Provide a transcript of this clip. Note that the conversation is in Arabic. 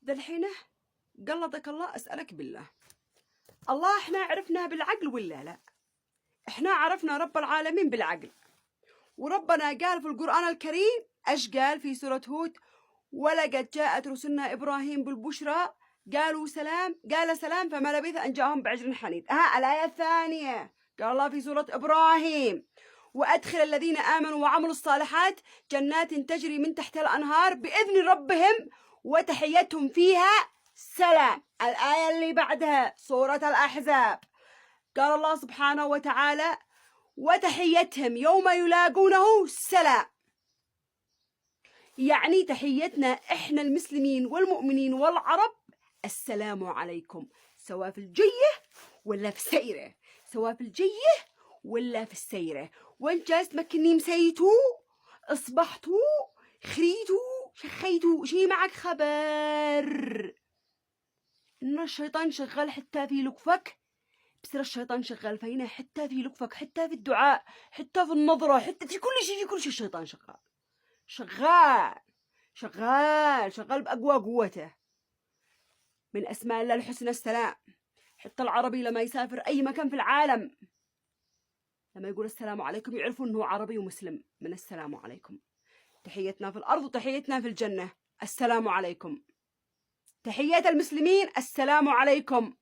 ذا الحين قلطك الله أسألك بالله، الله احنا عرفناه بالعقل ولا لا؟ احنا عرفنا رب العالمين بالعقل، وربنا قال في القرآن الكريم ايش قال في سورة هود؟ ولقد جاءت رسلنا إبراهيم بالبشرى قالوا سلام، قال سلام فما لبث أن جاءهم بعجل حنيذ. الآية الثانية قال الله في سورة إبراهيم وأدخل الذين آمنوا وعملوا الصالحات جنات تجري من تحت الأنهار بإذن ربهم وتحيتهم فيها سلام. الآية اللي بعدها سورة الأحزاب قال الله سبحانه وتعالى وتحيتهم يوم يلاقونه سلام. يعني تحيتنا إحنا المسلمين والمؤمنين والعرب السلام عليكم، سواء في الجية ولا في السيرة، سواء في الجية ولا في السيرة. وانت جالس تمكني مسيتو اصبحتو خريتو شخيتو شي معك خبر إن الشيطان شغال حتى في لكفك. بصير الشيطان شغال فينا حتى في لكفك، حتى في الدعاء، حتى في النظرة، حتى في كل شيء، في كل شيء الشيطان شغال شغال شغال شغال بأقوى قوته. من أسماء الله الحسنى السلام. حتى العربي لما يسافر أي مكان في العالم لما يقول السلام عليكم يعرفوا أنه عربي ومسلم من السلام عليكم. تحيتنا في الأرض وتحيتنا في الجنة السلام عليكم. تحيات المسلمين السلام عليكم.